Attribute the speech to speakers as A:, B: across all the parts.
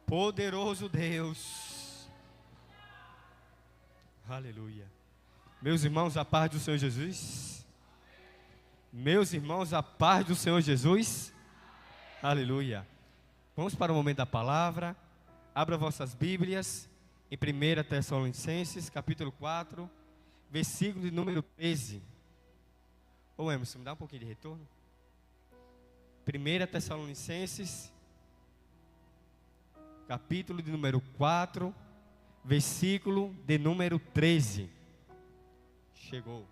A: Poderoso Deus. Aleluia. Meus irmãos, a paz do Senhor Jesus. Meus irmãos, a paz do Senhor Jesus. Aleluia. Vamos para o momento da palavra. Abra vossas Bíblias em 1 Tessalonicenses, capítulo 4, versículo de número 13. Ô Emerson, me dá um pouquinho de retorno. 1 Tessalonicenses, capítulo de número 4, versículo de número 13. Chegou.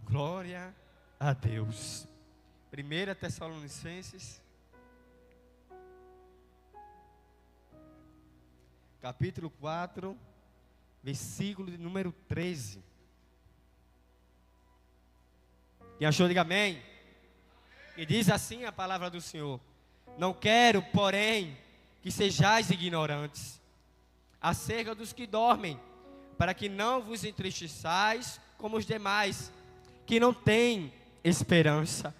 A: Glória a Deus. 1 Tessalonicenses, capítulo 4, versículo de número 13. Quem achou, diga amém. E diz assim a palavra do Senhor: não quero, porém, que sejais ignorantes acerca dos que dormem, para que não vos entristeçais como os demais, que não têm esperança.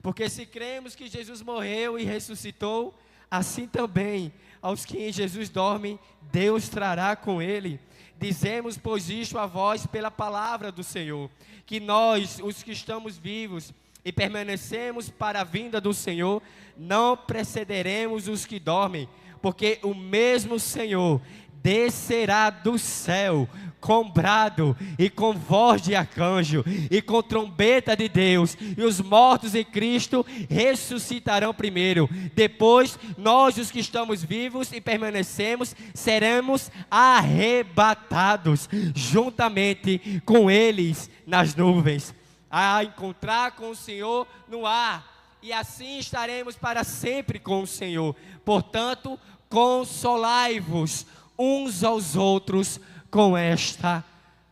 A: Porque se cremos que Jesus morreu e ressuscitou, assim também aos que em Jesus dormem, Deus trará com ele. Dizemos, pois, isto a vós pela palavra do Senhor, que nós, os que estamos vivos e permanecemos para a vinda do Senhor, não precederemos os que dormem, porque o mesmo Senhor descerá do céu com brado e com voz de arcanjo e com trombeta de Deus, e os mortos em Cristo ressuscitarão primeiro. Depois nós, os que estamos vivos e permanecemos, seremos arrebatados juntamente com eles nas nuvens, a encontrar com o Senhor no ar, e assim estaremos para sempre com o Senhor. Portanto, consolai-vos uns aos outros com esta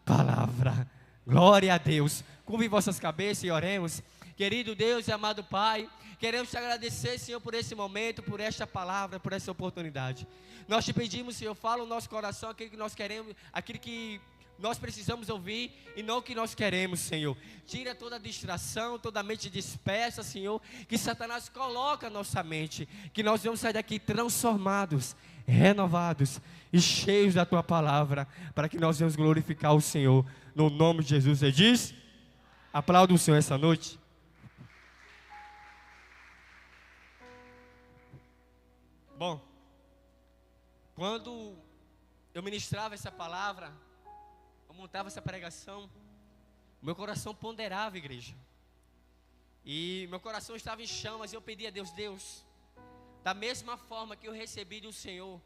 A: palavra. Glória a Deus. Curve vossas cabeças e oremos. Querido Deus e amado Pai, queremos te agradecer, Senhor, por esse momento, por esta palavra, por essa oportunidade. Nós te pedimos, Senhor, fala o nosso coração, aquilo que nós queremos, aquilo que nós precisamos ouvir e não o que nós queremos, Senhor. Tira toda a distração, toda a mente dispersa, Senhor, que Satanás coloca na nossa mente, que nós vamos sair daqui transformados, renovados e cheios da tua palavra, para que nós venhamos glorificar o Senhor, no nome de Jesus. Você diz? Aplauda o Senhor essa noite. Bom, quando eu ministrava essa palavra, eu montava essa pregação, meu coração ponderava, igreja, e meu coração estava em chamas, e eu pedia a Deus: Deus, da mesma forma que eu recebi do Senhor,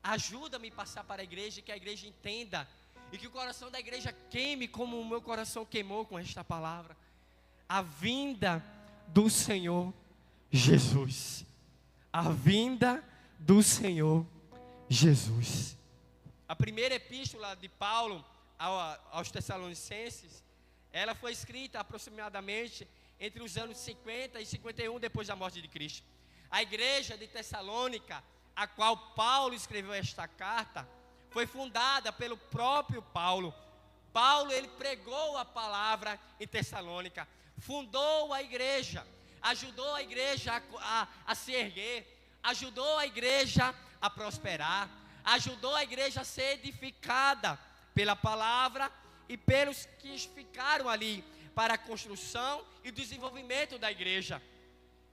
A: ajuda-me a passar para a igreja, que a igreja entenda, e que o coração da igreja queime como o meu coração queimou com esta palavra. A vinda do Senhor Jesus. A vinda do Senhor Jesus. A primeira epístola de Paulo aos Tessalonicenses, ela foi escrita aproximadamente entre os anos 50 e 51 depois da morte de Cristo. A igreja de Tessalônica, a qual Paulo escreveu esta carta, foi fundada pelo próprio Paulo. Paulo, ele pregou a palavra em Tessalônica, fundou a igreja, ajudou a igreja a se erguer, ajudou a igreja a prosperar, ajudou a igreja a ser edificada pela palavra e pelos que ficaram ali para a construção e desenvolvimento da igreja.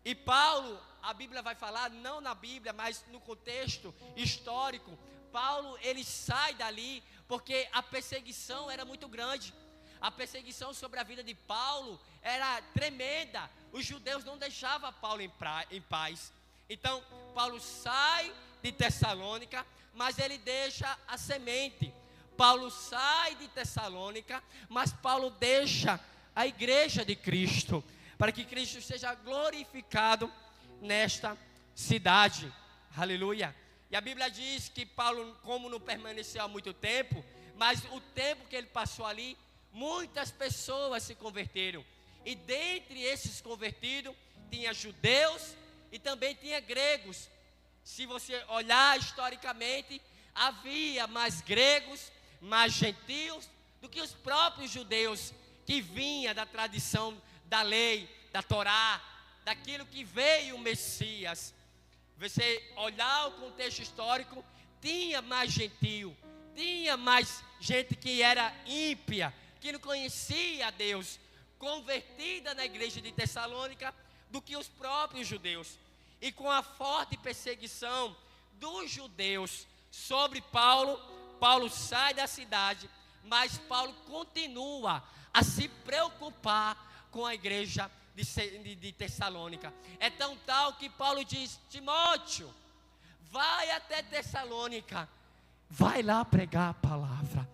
A: E Paulo, a Bíblia vai falar, não na Bíblia, mas no contexto histórico, Paulo, ele sai dali porque a perseguição era muito grande. A perseguição sobre a vida de Paulo era tremenda. Os judeus não deixavam Paulo em paz. Então, Paulo sai de Tessalônica, mas ele deixa a semente. Paulo sai de Tessalônica, mas Paulo deixa a igreja de Cristo, para que Cristo seja glorificado nesta cidade. Aleluia. E a Bíblia diz que Paulo, como não permaneceu há muito tempo, mas o tempo que ele passou ali, muitas pessoas se converteram. E dentre esses convertidos, tinha judeus e também tinha gregos. Se você olhar historicamente, havia mais gregos, mais gentios, do que os próprios judeus que vinha da tradição da lei, da Torá, daquilo que veio o Messias. Você olhar o contexto histórico, tinha mais gentio, tinha mais gente que era ímpia, que não conhecia a Deus, convertida na igreja de Tessalônica, do que os próprios judeus. E com a forte perseguição dos judeus sobre Paulo, Paulo sai da cidade, mas Paulo continua a se preocupar com a igreja de Tessalônica. É tão tal que Paulo diz: Timóteo, vai até Tessalônica, vai lá pregar a palavra,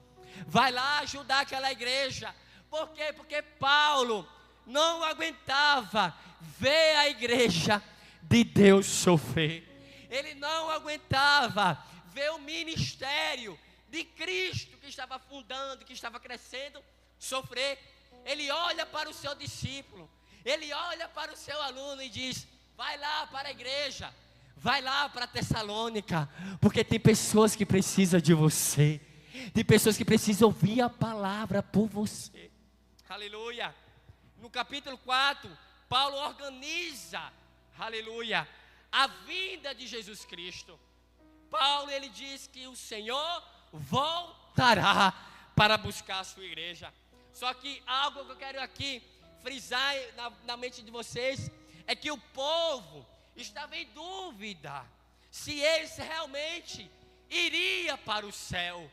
A: vai lá ajudar aquela igreja. Por quê? Porque Paulo não aguentava ver a igreja de Deus sofrer. Ele não aguentava ver o ministério de Cristo que estava fundando, que estava crescendo, sofrer. Ele olha para o seu discípulo, ele olha para o seu aluno e diz: vai lá para a igreja, vai lá para Tessalônica, porque tem pessoas que precisam de você, tem pessoas que precisam ouvir a palavra por você. Aleluia. No capítulo 4, Paulo organiza, aleluia, a vinda de Jesus Cristo. Paulo, ele diz que o Senhor voltará para buscar a sua igreja. Só que algo que eu quero aqui frisar na mente de vocês é que o povo estava em dúvida se eles realmente iriam para o céu.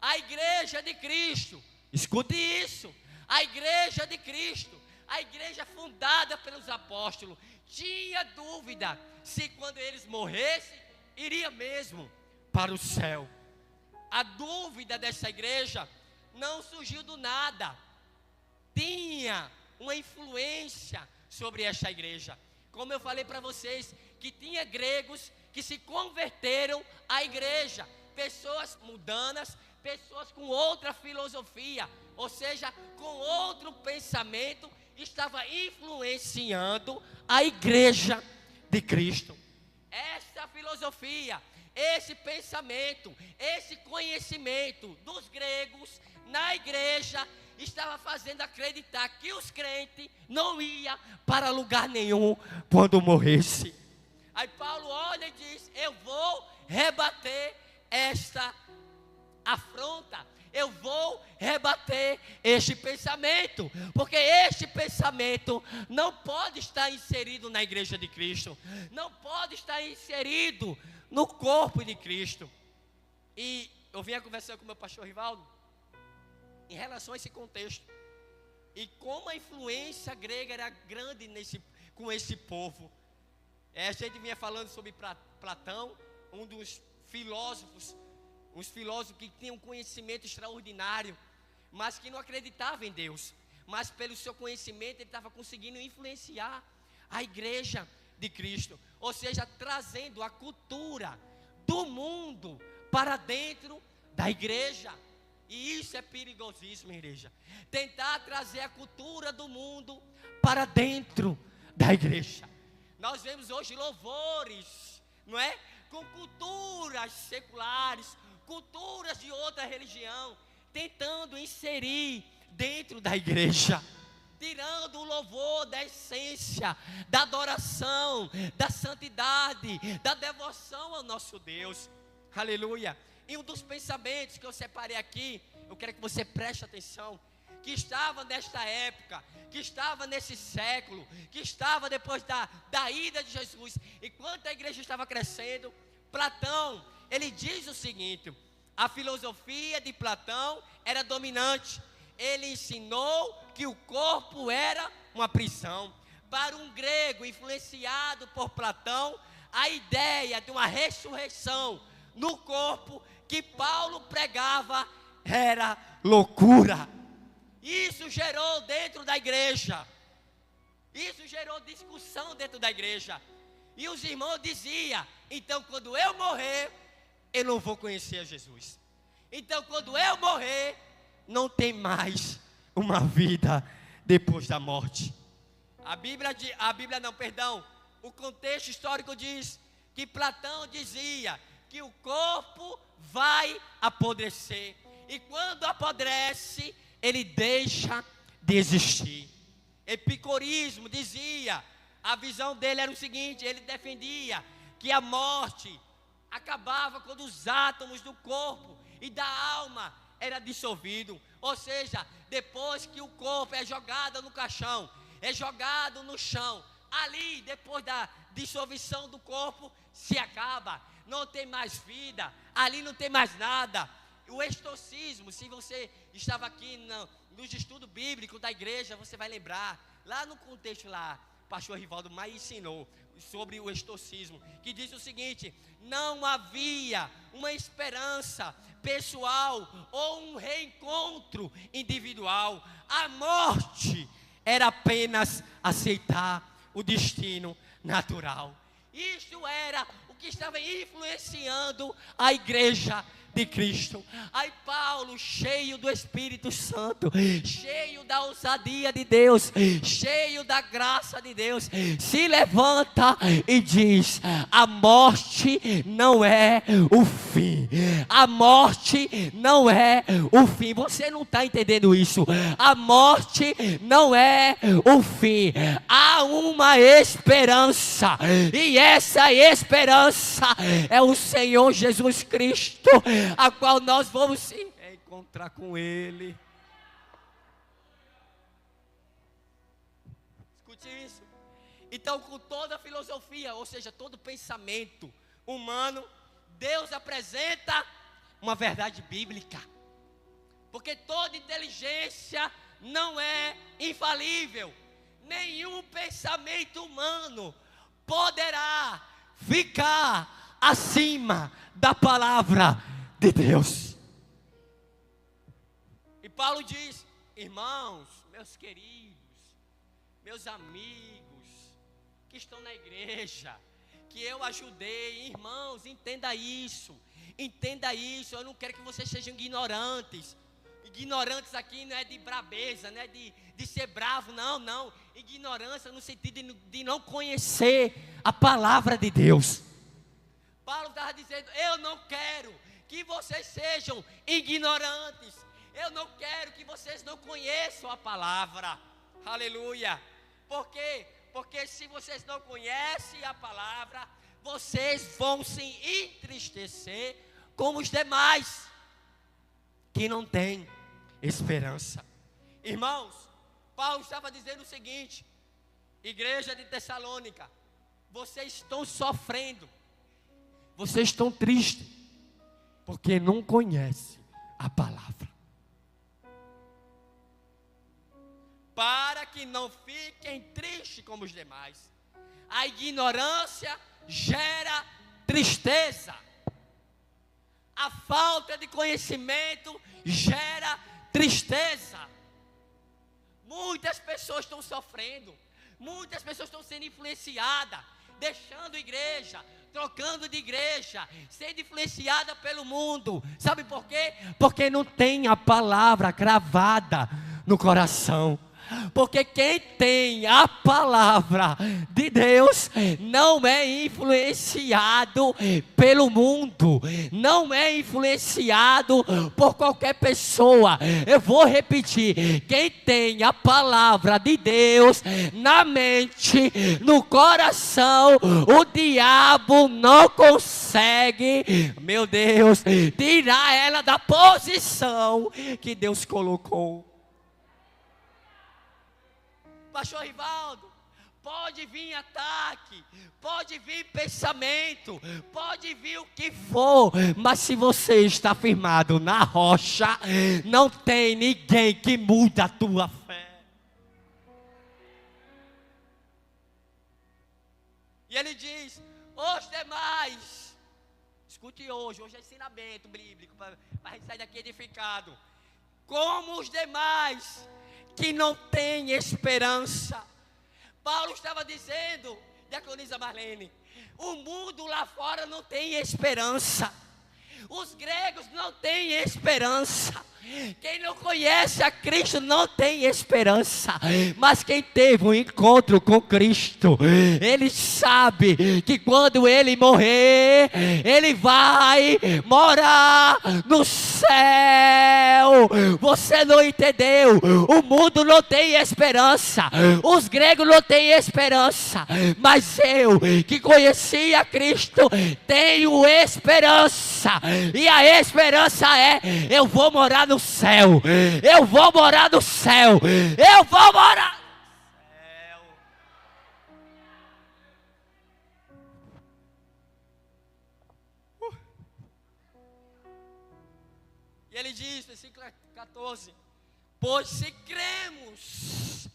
A: A igreja de Cristo, escute isso, a igreja de Cristo, a igreja fundada pelos apóstolos, tinha dúvida se quando eles morressem, iria mesmo para o céu. A dúvida dessa igreja não surgiu do nada, tinha uma influência sobre esta igreja. Como eu falei para vocês, que tinha gregos que se converteram à igreja, pessoas mundanas, pessoas com outra filosofia, ou seja, com outro pensamento, estava influenciando a igreja de Cristo. Essa filosofia, esse pensamento, esse conhecimento dos gregos na igreja estava fazendo acreditar que os crentes não iam para lugar nenhum quando morresse. Aí Paulo olha e diz: eu vou rebater esta afronta, eu vou rebater este pensamento, porque este pensamento não pode estar inserido na igreja de Cristo, não pode estar inserido no corpo de Cristo. E eu vinha conversando com meu pastor Rivaldo em relação a esse contexto, e como a influência grega era grande com esse povo. A gente vinha falando sobre Platão, um dos filósofos, uns filósofos que tinham um conhecimento extraordinário, mas que não acreditavam em Deus, mas pelo seu conhecimento ele estava conseguindo influenciar a igreja de Cristo, ou seja, trazendo a cultura do mundo para dentro da igreja. E isso é perigosíssimo, igreja, tentar trazer a cultura do mundo para dentro da igreja. Nós vemos hoje louvores, não é? Com culturas seculares, culturas de outra religião, tentando inserir dentro da igreja, tirando o louvor da essência, da adoração, da santidade, da devoção ao nosso Deus. Aleluia. E um dos pensamentos que eu separei aqui, eu quero que você preste atenção, que estava nesta época, que estava nesse século, que estava depois da ida de Jesus, enquanto a igreja estava crescendo. Platão, ele diz o seguinte: a filosofia de Platão era dominante. Ele ensinou que o corpo era uma prisão. Para um grego influenciado por Platão, a ideia de uma ressurreição no corpo que Paulo pregava era loucura. Isso gerou dentro da igreja, isso gerou discussão dentro da igreja. E os irmãos diziam: então quando eu morrer, eu não vou conhecer a Jesus. Então quando eu morrer, não tem mais uma vida depois da morte. O contexto histórico diz que Platão dizia que o corpo vai apodrecer, e quando apodrece, ele deixa de existir. Epicurismo dizia, a visão dele era o seguinte, ele defendia que a morte acabava quando os átomos do corpo e da alma era dissolvido. Ou seja, depois que o corpo é jogado no caixão, é jogado no chão, ali, depois da dissolução do corpo, se acaba, não tem mais vida, ali não tem mais nada. O estoicismo, se você estava aqui nos estudos bíblicos da igreja, você vai lembrar, lá no contexto lá, o pastor Rivaldo mais ensinou sobre o estoicismo, que diz o seguinte: não havia uma esperança pessoal ou um reencontro individual. A morte era apenas aceitar o destino natural. Isto era o que estava influenciando a igreja de Cristo. Aí Paulo, cheio do Espírito Santo, cheio da ousadia de Deus, cheio da graça de Deus, se levanta e diz: a morte não é o fim. A morte não é o fim. Você não está entendendo isso? A morte não é o fim. Há uma esperança, e essa esperança é o Senhor Jesus Cristo, a qual nós vamos se encontrar com Ele. Escute isso. Então, com toda a filosofia, ou seja, todo pensamento humano, Deus apresenta uma verdade bíblica. Porque toda inteligência não é infalível. Nenhum pensamento humano poderá ficar acima da palavra de Deus. E Paulo diz: irmãos, meus queridos, meus amigos que estão na igreja, que eu ajudei, irmãos, entenda isso, eu não quero que vocês sejam ignorantes. Ignorantes aqui não é de brabeza, não é de ser bravo, não, ignorância no sentido de não conhecer a palavra de Deus. Paulo estava dizendo: eu não quero que vocês sejam ignorantes, eu não quero que vocês não conheçam a palavra. Aleluia. Por quê? Porque se vocês não conhecem a palavra, vocês vão se entristecer como os demais que não têm esperança. Irmãos, Paulo estava dizendo o seguinte: igreja de Tessalônica, vocês estão sofrendo, vocês estão tristes, porque não conhecem a palavra. Para que não fiquem tristes como os demais. A ignorância gera tristeza. A falta de conhecimento gera tristeza. Muitas pessoas estão sofrendo, muitas pessoas estão sendo influenciadas, deixando a igreja, trocando de igreja, sendo influenciada pelo mundo. Sabe por quê? Porque não tem a palavra cravada no coração. Porque quem tem a palavra de Deus não é influenciado pelo mundo, não é influenciado por qualquer pessoa. Eu vou repetir: quem tem a palavra de Deus na mente, no coração, o diabo não consegue, meu Deus, tirar ela da posição que Deus colocou. Pastor Rivaldo, pode vir ataque, pode vir pensamento, pode vir o que for, mas se você está firmado na rocha, não tem ninguém que mude a tua fé. E ele diz: os demais, escute hoje é ensinamento bíblico, para a gente sair daqui edificado. Como os demais que não tem esperança. Paulo estava dizendo, diaconisa Marlene, o mundo lá fora não tem esperança. Os gregos não têm esperança. Quem não conhece a Cristo não tem esperança. Mas quem teve um encontro com Cristo, ele sabe que quando ele morrer, ele vai morar no céu. Você não entendeu? O mundo não tem esperança. Os gregos não têm esperança. Mas eu, que conheci a Cristo, tenho esperança. E a esperança é: eu vou morar no céu. Eu vou morar no céu. Eu vou morar no céu. E ele diz, versículo 14: pois se cremos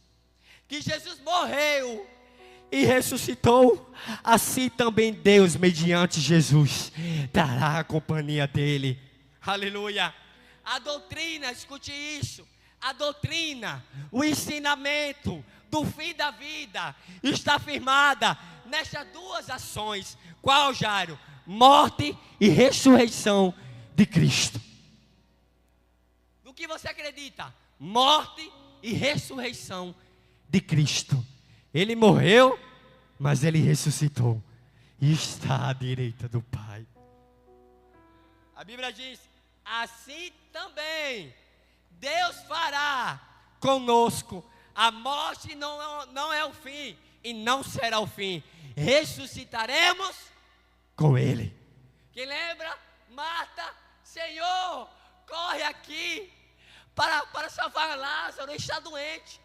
A: que Jesus morreu e ressuscitou, assim também Deus, mediante Jesus, dará a companhia dele. Aleluia. A doutrina, escute isso, a doutrina, o ensinamento do fim da vida está firmada nestas duas ações. Qual, Jairo? Morte e ressurreição de Cristo. No que você acredita? Morte e ressurreição de Cristo. Ele morreu, mas ele ressuscitou e está à direita do Pai. A Bíblia diz: assim também Deus fará conosco. A morte não é o fim e não será o fim. Ressuscitaremos com Ele. Quem lembra? Marta: Senhor, corre aqui para salvar Lázaro, ele está doente.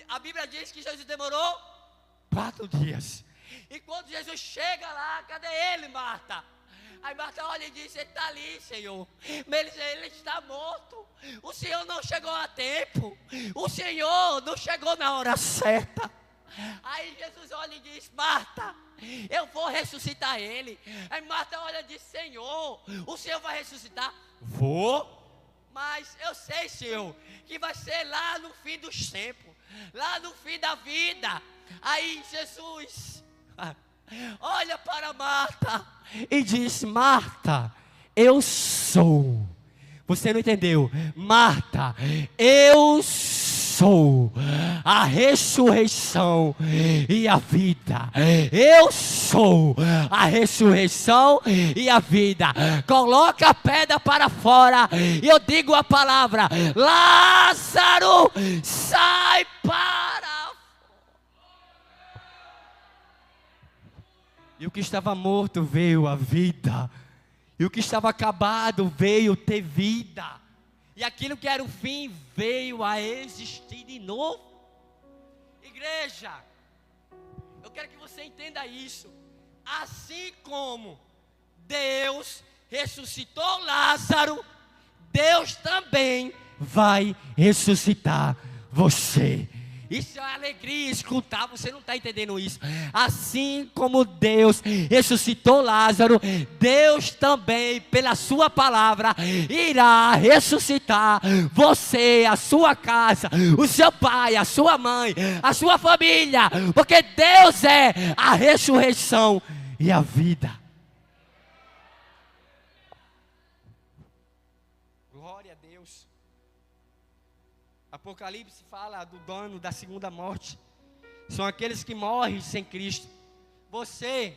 A: A Bíblia diz que Jesus demorou 4 dias. E quando Jesus chega lá, cadê ele, Marta? Aí Marta olha e diz: ele está ali, Senhor. Ele está morto. O Senhor não chegou a tempo. O Senhor não chegou na hora certa. Aí Jesus olha e diz: Marta, eu vou ressuscitar ele. Aí Marta olha e diz: Senhor, o Senhor vai ressuscitar? Vou. Mas eu sei, Senhor, que vai ser lá no fim dos tempos, lá no fim da vida. Aí Jesus olha para Marta e diz: Marta, eu sou. Você não entendeu? Marta, eu sou a ressurreição e a vida. Eu sou a ressurreição e a vida. Coloca a pedra para fora e eu digo a palavra: Lázaro, sai para. E o que estava morto veio à vida. E o que estava acabado veio ter vida. E aquilo que era o fim veio a existir de novo. Igreja, eu quero que você entenda isso. Assim como Deus ressuscitou Lázaro, Deus também vai ressuscitar você. Isso é alegria escutar, você não está entendendo isso. Assim como Deus ressuscitou Lázaro, Deus também, pela sua palavra, irá ressuscitar você, a sua casa, o seu pai, a sua mãe, a sua família. Porque Deus é a ressurreição e a vida. Glória a Deus. Apocalipse fala do dono da segunda morte. São aqueles que morrem sem Cristo. Você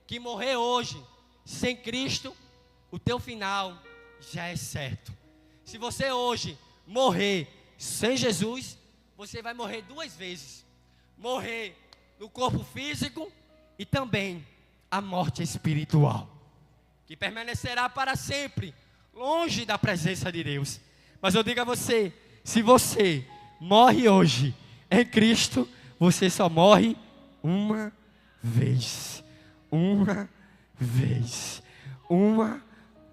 A: que morrer hoje sem Cristo, o teu final já é certo. Se você hoje morrer sem Jesus, você vai morrer 2 vezes. Morrer no corpo físico e também a morte espiritual, que permanecerá para sempre longe da presença de Deus. Mas eu digo a você: se você morre hoje em Cristo, você só morre uma vez. Uma vez. Uma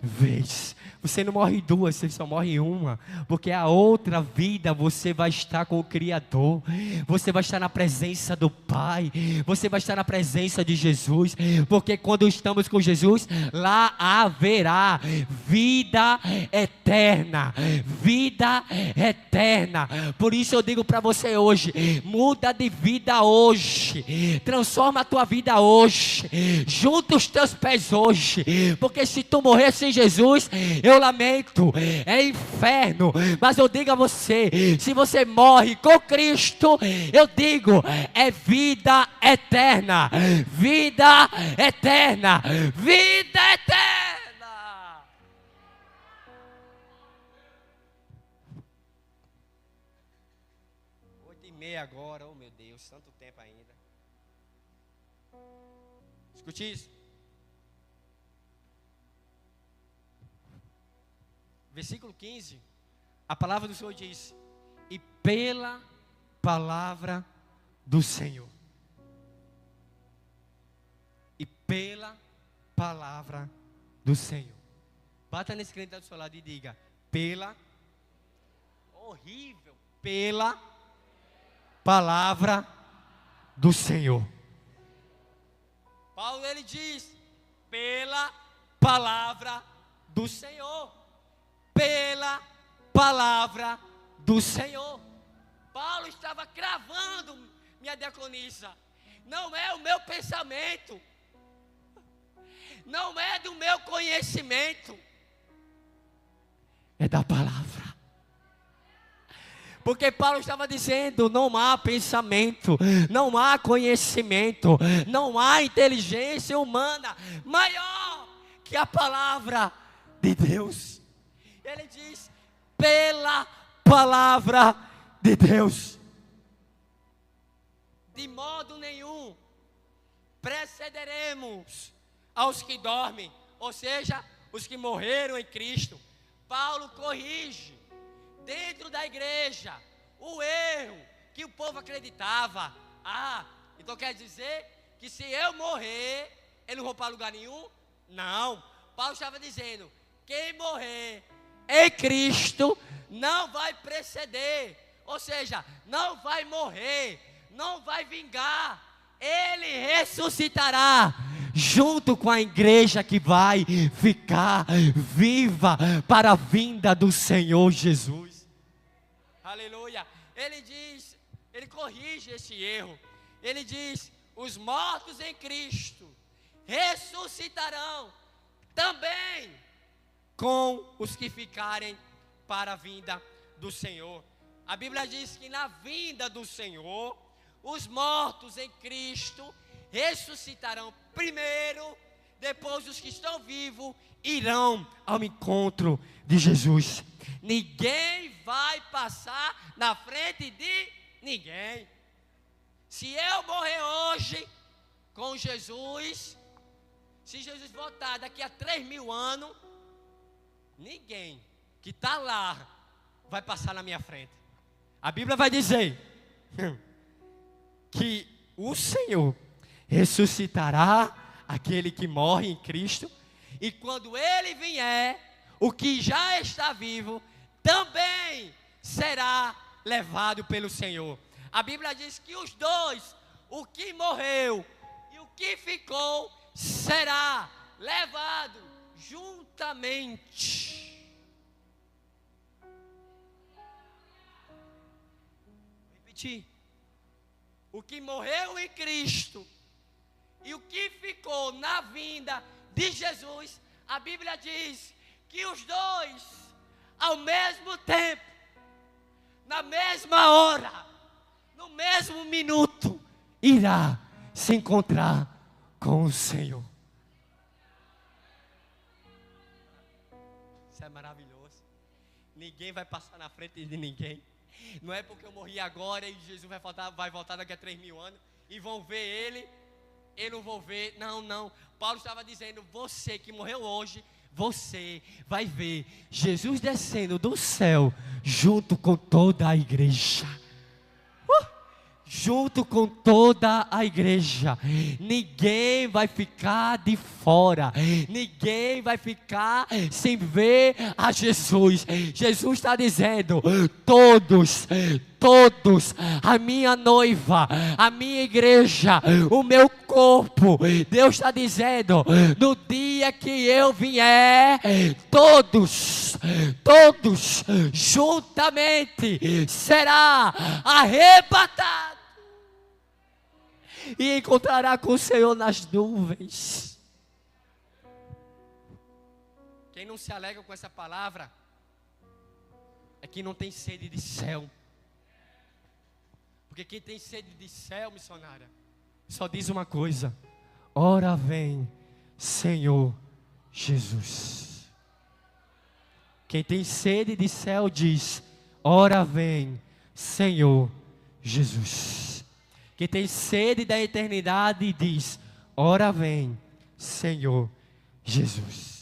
A: vez. Você não morre 2, você só morre uma. Porque a outra vida você vai estar com o Criador. Você vai estar na presença do Pai. Você vai estar na presença de Jesus. Porque quando estamos com Jesus, lá haverá vida eterna. Vida eterna. Por isso eu digo para você hoje: muda de vida hoje. Transforma a tua vida hoje. Junta os teus pés hoje. Porque se tu morresse sem Jesus, eu lamento, é inferno. Mas eu digo a você, se você morre com Cristo, eu digo, é vida eterna, vida eterna, vida eterna. Oito e meia agora, oh meu Deus, tanto tempo ainda. Escute isso. Versículo 15, a palavra do Senhor diz: e pela palavra do Senhor. E pela palavra do Senhor. Bata nesse crente do seu lado e diga: pela, horrível, pela palavra do Senhor. Paulo ele diz: pela palavra do Senhor. Pela palavra do Senhor. Paulo estava cravando, minha diaconisa, não é o meu pensamento, não é do meu conhecimento, é da palavra. Porque Paulo estava dizendo, não há pensamento, não há conhecimento, não há inteligência humana maior que a palavra de Deus. Ele diz, pela palavra de Deus. De modo nenhum precederemos aos que dormem, ou seja, os que morreram em Cristo. Paulo corrige dentro da igreja o erro que o povo acreditava. Então quer dizer que se eu morrer, eu não vou para lugar nenhum? Não, Paulo estava dizendo, quem morrer em Cristo não vai preceder, ou seja, não vai morrer, não vai vingar, ele ressuscitará junto com a igreja que vai ficar viva para a vinda do Senhor Jesus. Aleluia. Ele diz, ele corrige esse erro. Ele diz, os mortos em Cristo ressuscitarão também com os que ficarem para a vinda do Senhor. A Bíblia diz que na vinda do Senhor, os mortos em Cristo ressuscitarão primeiro, depois os que estão vivos irão ao encontro de Jesus. Ninguém vai passar na frente de ninguém. Se eu morrer hoje com Jesus, se Jesus voltar daqui a 3.000 anos, ninguém que está lá vai passar na minha frente. A Bíblia vai dizer que o Senhor ressuscitará aquele que morre em Cristo, e quando Ele vier, o que já está vivo também será levado pelo Senhor. A Bíblia diz que os dois, o que morreu e o que ficou, será levado juntamente. Vou repetir. O que morreu em Cristo e o que ficou na vinda de Jesus, a Bíblia diz que os dois, ao mesmo tempo, na mesma hora, no mesmo minuto, irá se encontrar com o Senhor. Isso é maravilhoso. Ninguém vai passar na frente de ninguém. Não é porque eu morri agora e Jesus vai voltar daqui a 3.000 anos e vão ver Ele, eu não vou ver. Não. Paulo estava dizendo, você que morreu hoje, você vai ver Jesus descendo do céu junto com toda a igreja. Junto com toda a igreja. Ninguém vai ficar de fora. Ninguém vai ficar sem ver a Jesus. Jesus está dizendo, todos, a minha noiva, a minha igreja, o meu corpo. Deus está dizendo, no dia que eu vier, todos, juntamente, será arrebatado. E encontrará com o Senhor nas nuvens. Quem não se alegra com essa palavra é quem não tem sede de céu. Porque quem tem sede de céu, missionária, só diz uma coisa: ora vem, Senhor Jesus. Quem tem sede de céu diz: ora vem, Senhor Jesus. Quem tem sede da eternidade diz: ora vem, Senhor Jesus.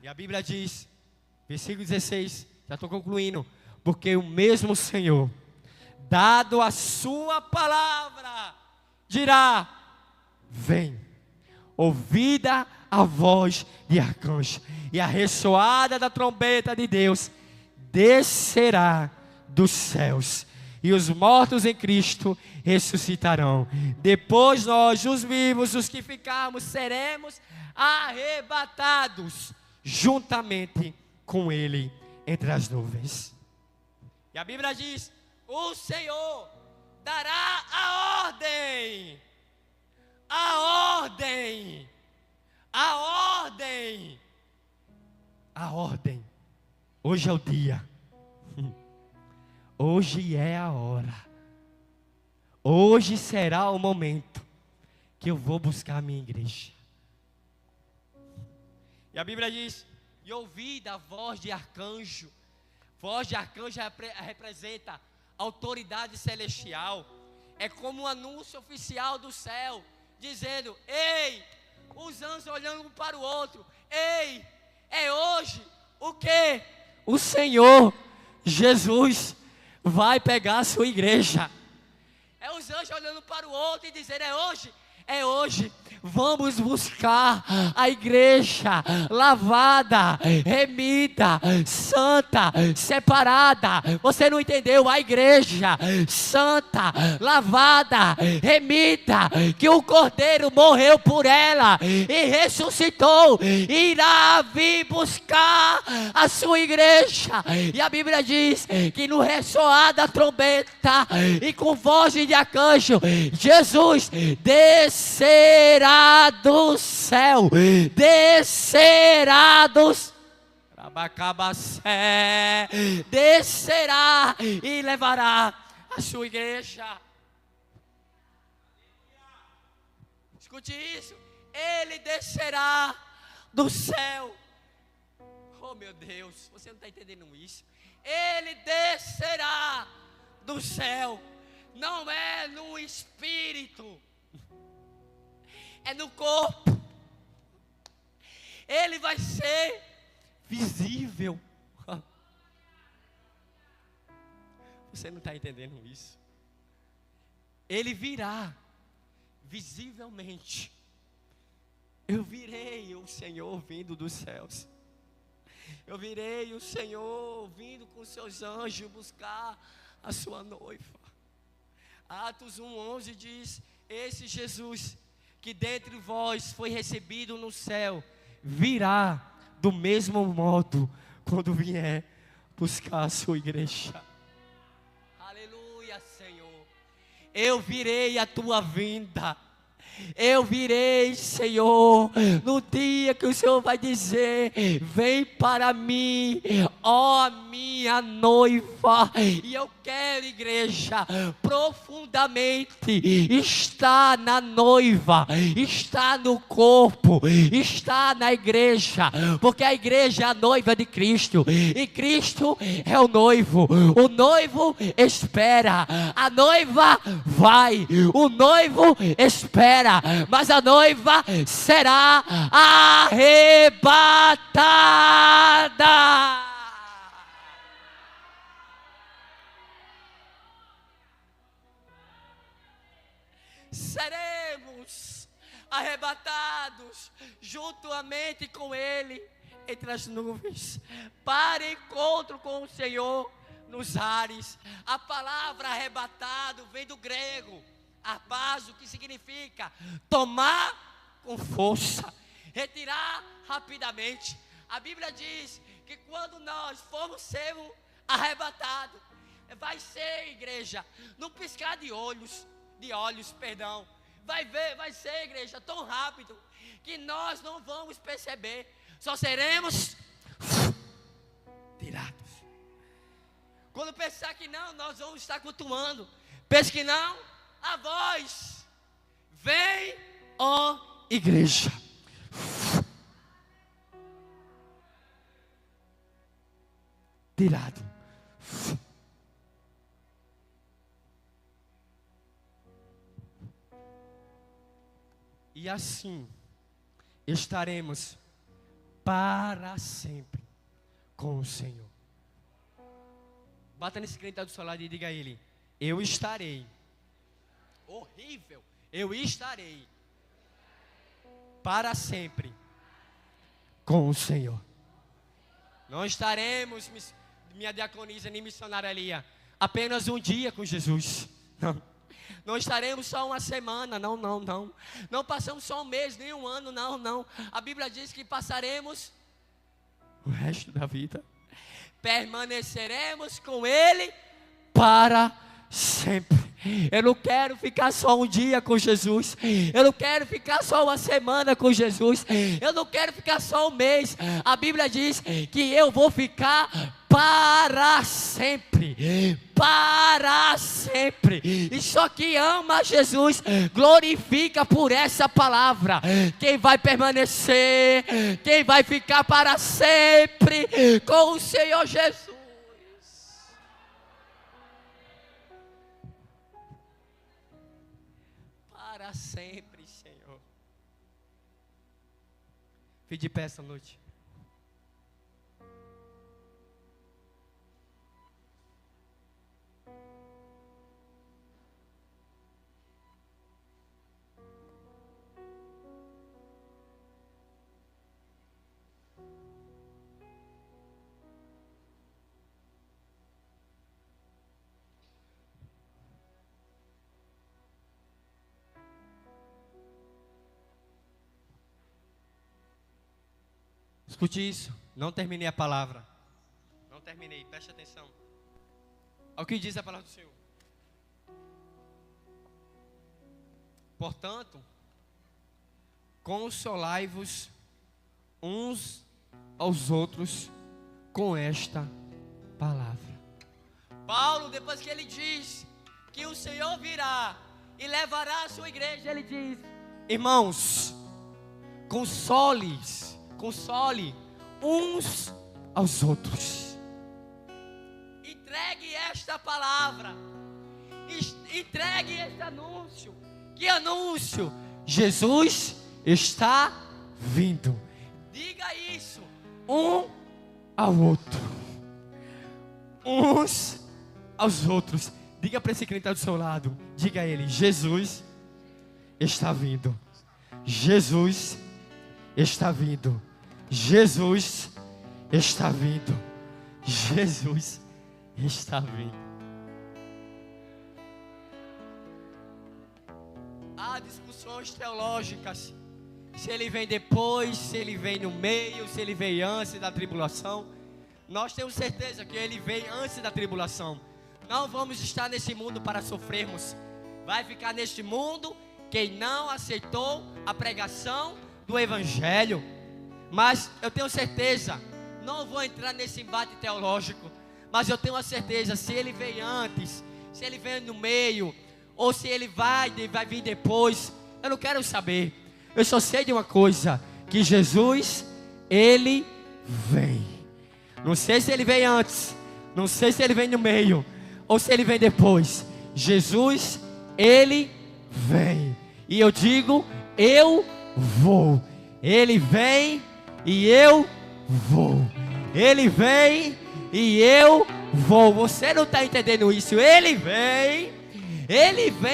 A: E a Bíblia diz, versículo 16, já estou concluindo: porque o mesmo Senhor, dado a sua palavra, dirá: vem. Ouvida a voz de arcanjo e a ressoada da trombeta de Deus, descerá dos céus, e os mortos em Cristo ressuscitarão. Depois nós, os vivos, os que ficarmos, seremos arrebatados juntamente com Ele entre as nuvens. E a Bíblia diz: o Senhor dará a ordem. A ordem. A ordem. A ordem. Hoje é o dia. Hoje é a hora. Hoje será o momento que eu vou buscar a minha igreja. E a Bíblia diz: e ouvi da voz de arcanjo. Voz de arcanjo representa autoridade celestial. É como um anúncio oficial do céu, dizendo: ei, os anjos olhando um para o outro: ei, é hoje o que? O Senhor Jesus vai pegar a sua igreja. É os anjos olhando para o outro e dizendo: é hoje. É hoje, vamos buscar a igreja lavada, remida, santa, separada. Você não entendeu? A igreja santa, lavada, remida, que o Cordeiro morreu por ela e ressuscitou, irá vir buscar a sua igreja. E a Bíblia diz que no ressoar da trombeta e com voz de arcanjo, Jesus descerá do céu, descerá dos descerá e levará a sua igreja. Escute isso: ele descerá do céu. Oh meu Deus, você não está entendendo isso? Ele descerá do céu. Não é no espírito, é no corpo. Ele vai ser visível. Você não está entendendo isso? Ele virá visivelmente. Eu virei o Senhor vindo dos céus. Eu virei o Senhor vindo com seus anjos buscar a sua noiva. Atos 1:11 diz: esse Jesus que dentre vós foi recebido no céu, virá do mesmo modo quando vier buscar a sua igreja. Aleluia, Senhor. Eu virei a tua vinda. Eu virei, Senhor, no dia que o Senhor vai dizer: vem para mim, ó minha noiva. E eu quero, igreja, profundamente estar na noiva, estar no corpo, estar na igreja, porque a igreja é a noiva de Cristo, e Cristo é o noivo espera, a noiva vai, o noivo espera, mas a noiva será arrebatada. Seremos arrebatados juntamente com Ele entre as nuvens, para encontro com o Senhor nos ares. A palavra arrebatado vem do grego arpazo, que significa tomar com força, retirar rapidamente. A Bíblia diz que quando nós sermos arrebatados, vai ser, igreja, no piscar de olhos, vai ser, igreja, tão rápido que nós não vamos perceber. só seremos tirados. Quando pensar que não, nós vamos estar cultuando. Pense que não, a voz vem, ó igreja. Tirado. E assim estaremos para sempre com o Senhor. Bata nesse crente que está do seu lado e diga a ele: eu estarei. Horrível. Eu estarei para sempre com o Senhor. Não estaremos, minha diaconisa nem missionária Lia, apenas um dia com Jesus. Não. Não estaremos só uma semana, não. Não passamos só um mês, nem um ano, não. A Bíblia diz que passaremos o resto da vida. Permaneceremos com Ele para sempre. Eu não quero ficar só um dia com Jesus. Eu não quero ficar só uma semana com Jesus. Eu não quero ficar só um mês. A Bíblia diz que eu vou ficar para sempre. Para sempre. E só quem ama Jesus glorifica por essa palavra. Quem vai permanecer, quem vai ficar para sempre com o Senhor Jesus. Para sempre, Senhor. Fique de pé essa noite. Escute isso, não terminei a palavra. Não terminei, preste atenção ao que diz a palavra do Senhor. Portanto, consolai-vos uns aos outros com esta palavra. Paulo, depois que ele diz que o Senhor virá e levará a sua igreja, ele diz: irmãos, console uns aos outros. Entregue esta palavra. Entregue este anúncio. Que anúncio? Jesus está vindo. Diga isso um ao outro. Uns aos outros. Diga para esse crente que está do seu lado. Diga a ele: Jesus está vindo. Jesus está vindo. Jesus está vindo. Jesus está vindo. Há discussões teológicas. Se ele vem depois, se ele vem no meio, se ele vem antes da tribulação. Nós temos certeza que ele vem antes da tribulação. Não vamos estar nesse mundo para sofrermos. Vai ficar neste mundo quem não aceitou a pregação do Evangelho. Mas eu tenho certeza, não vou entrar nesse embate teológico, mas eu tenho a certeza, se ele vem antes, se ele vem no meio, ou se ele vai vir depois, eu não quero saber. Eu só sei de uma coisa, que Jesus, ele vem. Não sei se ele vem antes, não sei se ele vem no meio, ou se ele vem depois. Jesus, ele vem. E eu digo, eu vou. Ele vem e eu vou. Ele vem e eu vou. Você não está entendendo isso? Ele vem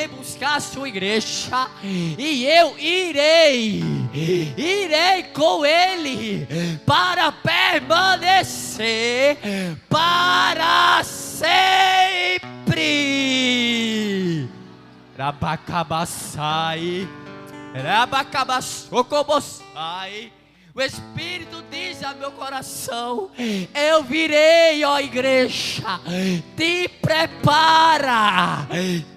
A: buscar a sua igreja. E eu irei com ele para permanecer para sempre. Rabacabaçai, rabacabaçocobosai. O Espírito diz ao meu coração: eu virei, ó igreja, te prepara,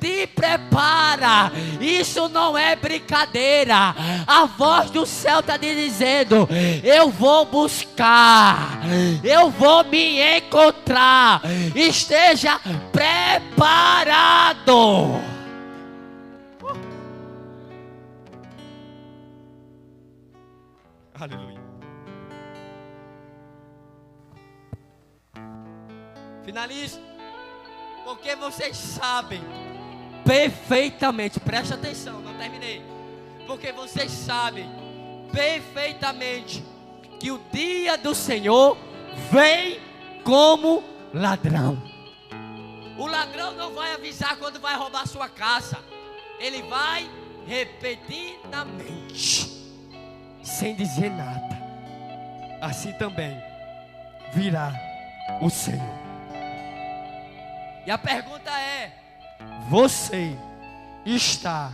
A: te prepara. Isso não é brincadeira. A voz do céu está dizendo: eu vou buscar, eu vou me encontrar. Esteja preparado. Aleluia. Finalizo, porque vocês sabem perfeitamente, presta atenção, não terminei. Porque vocês sabem perfeitamente que o dia do Senhor vem como ladrão. O ladrão não vai avisar quando vai roubar sua casa. Ele vai repentinamente, sem dizer nada. Assim também virá o Senhor. E a pergunta é: você está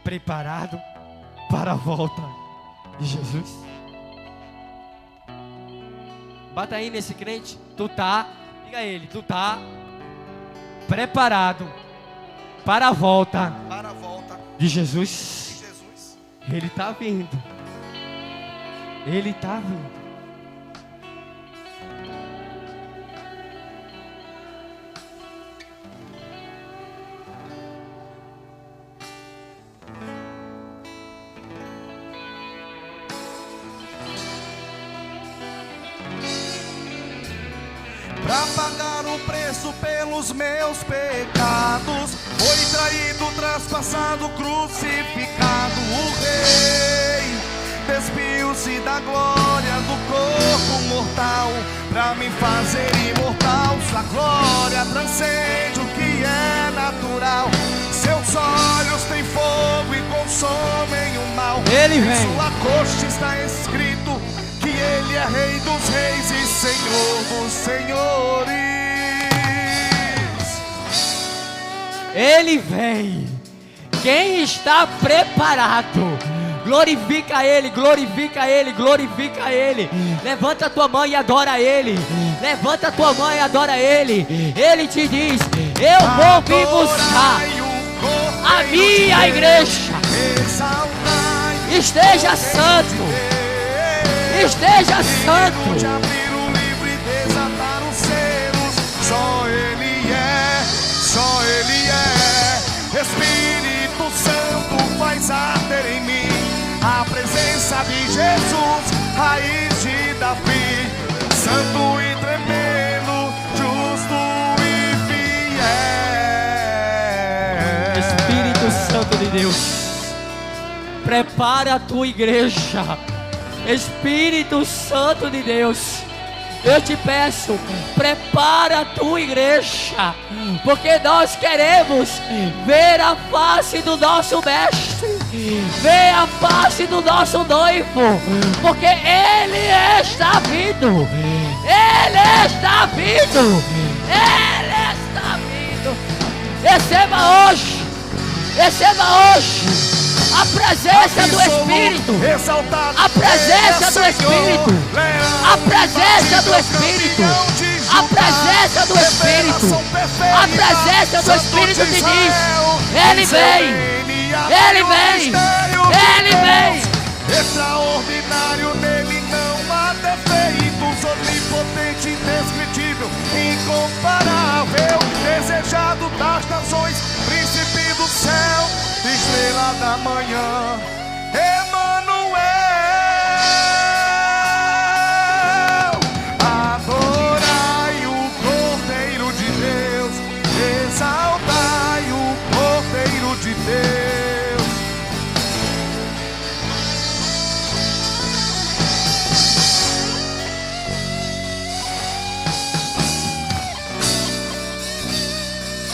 A: preparado para a volta de Jesus? Bata aí nesse crente. Tu tá, diga a ele, tu tá preparado para a volta de Jesus? Ele está vindo. Ele está vindo.
B: Pra pagar o preço pelos meus pecados, foi traído, traspassado, crucificado. O Rei despiu-se da glória do corpo mortal, pra me fazer imortal. Sua glória transcende o que é natural. Seus olhos têm fogo e consomem o mal.
A: Ele vem.
B: Em sua coxa está escrito que Ele é Rei dos reis e Senhor dos senhores.
A: Ele vem. Quem está preparado, glorifica Ele, glorifica Ele, glorifica Ele. Levanta a tua mão e adora Ele. Levanta a tua mão e adora Ele. Ele te diz: eu vou vir buscar a minha igreja. Esteja santo. Esteja santo.
B: De abrir o livro e desatar os selos. Só Ele é, só Ele é. Espírito Santo faz arder em mim a presença de Jesus, raiz de Davi, santo e tremendo, justo e fiel.
A: Espírito Santo de Deus, prepara a tua igreja. Espírito Santo de Deus, eu te peço, prepara a tua igreja, porque nós queremos ver a face do nosso mestre, ver a face do nosso noivo, porque Ele está vindo, Ele está vindo, Ele está vindo. Receba hoje a presença do Espírito, a presença do Espírito, a presença do Espírito, a presença do Espírito, a presença do Espírito te diz: Ele vem, Ele vem, Ele vem.
B: Extraordinário, nele não há defeitos, onipotente, indescritível, incomparável, desejado das nações, príncipe do céu, estrela da manhã, Emanuel. Adorai o Cordeiro de Deus, exaltai o Cordeiro de Deus.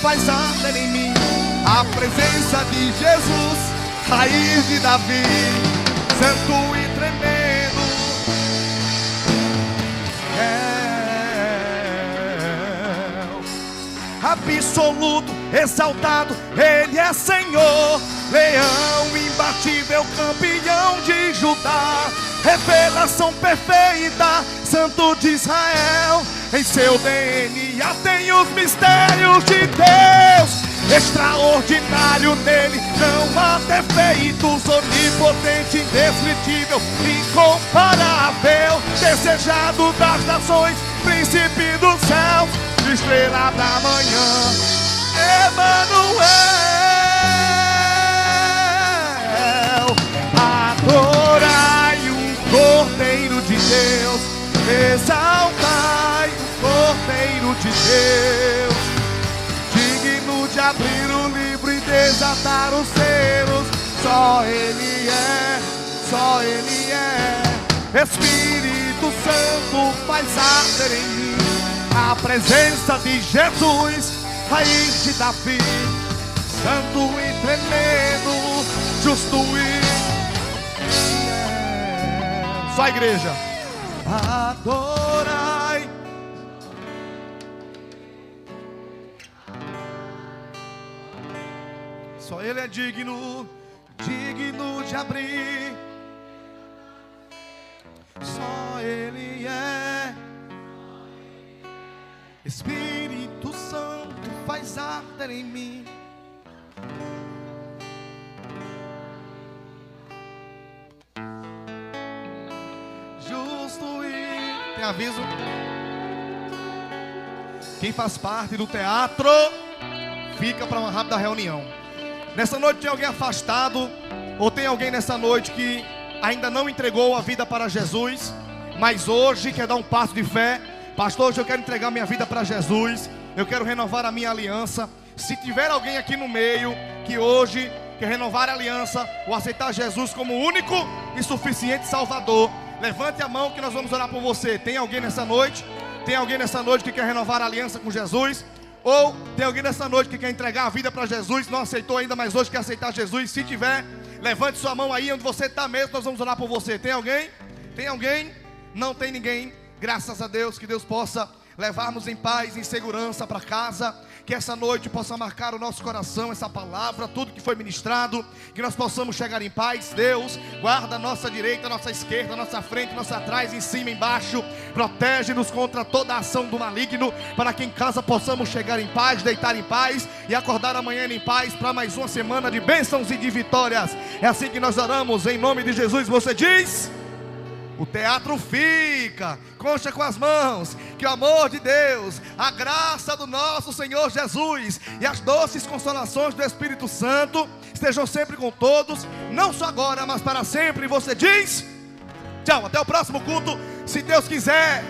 B: Faz arder em mim a presença de Jesus, raiz de Davi, santo e tremendo, absoluto, exaltado, Ele é Senhor, leão imbatível, campeão de Judá, revelação perfeita, Santo de Israel. Em seu DNA tem os mistérios de Deus. Extraordinário nele, não há defeitos. Onipotente, indescritível, incomparável, desejado das nações, príncipe dos céus, estrela da manhã, Emanuel. Adorai o Cordeiro de Deus, exaltai o Cordeiro de Deus, digno de abrir o livro e desatar os selos. Só Ele é, só Ele é. Espírito Santo, faz arder em mim a presença de Jesus, raiz de Davi, santo e tremendo, justo e fiel. Só a igreja. Adorai. Só Ele é digno, digno de abrir. Só Ele é. Espírito Santo, faz arder em mim. Justo e... Tem aviso? Quem faz parte do teatro fica para uma rápida reunião. Nessa noite tem alguém afastado, ou tem alguém nessa noite que ainda não entregou a vida para Jesus, mas hoje quer dar um passo de fé. Pastor, hoje eu quero entregar minha vida para Jesus, eu quero renovar a minha aliança. Se tiver alguém aqui no meio que hoje quer renovar a aliança ou aceitar Jesus como único e suficiente Salvador, levante a mão que nós vamos orar por você. Tem alguém nessa noite? Tem alguém nessa noite que quer renovar a aliança com Jesus? Ou tem alguém nessa noite que quer entregar a vida para Jesus, não aceitou ainda, mas hoje quer aceitar Jesus? Se tiver, levante sua mão aí onde você está mesmo, nós vamos orar por você. Tem alguém? Tem alguém? Não tem ninguém. Graças a Deus, que Deus possa levar-nos em paz, em segurança para casa. Que essa noite possa marcar o nosso coração, essa palavra, tudo que foi ministrado. Que nós possamos chegar em paz. Deus, guarda a nossa direita, a nossa esquerda, a nossa frente, a nossa atrás, em cima, embaixo. Protege-nos contra toda a ação do maligno, para que em casa possamos chegar em paz, deitar em paz e acordar amanhã em paz para mais uma semana de bênçãos e de vitórias. É assim que nós oramos, em nome de Jesus. Você diz... O teatro fica, concha com as mãos, que o amor de Deus, a graça do nosso Senhor Jesus e as doces consolações do Espírito Santo estejam sempre com todos, não só agora, mas para sempre. E você diz, tchau, até o próximo culto, se Deus quiser.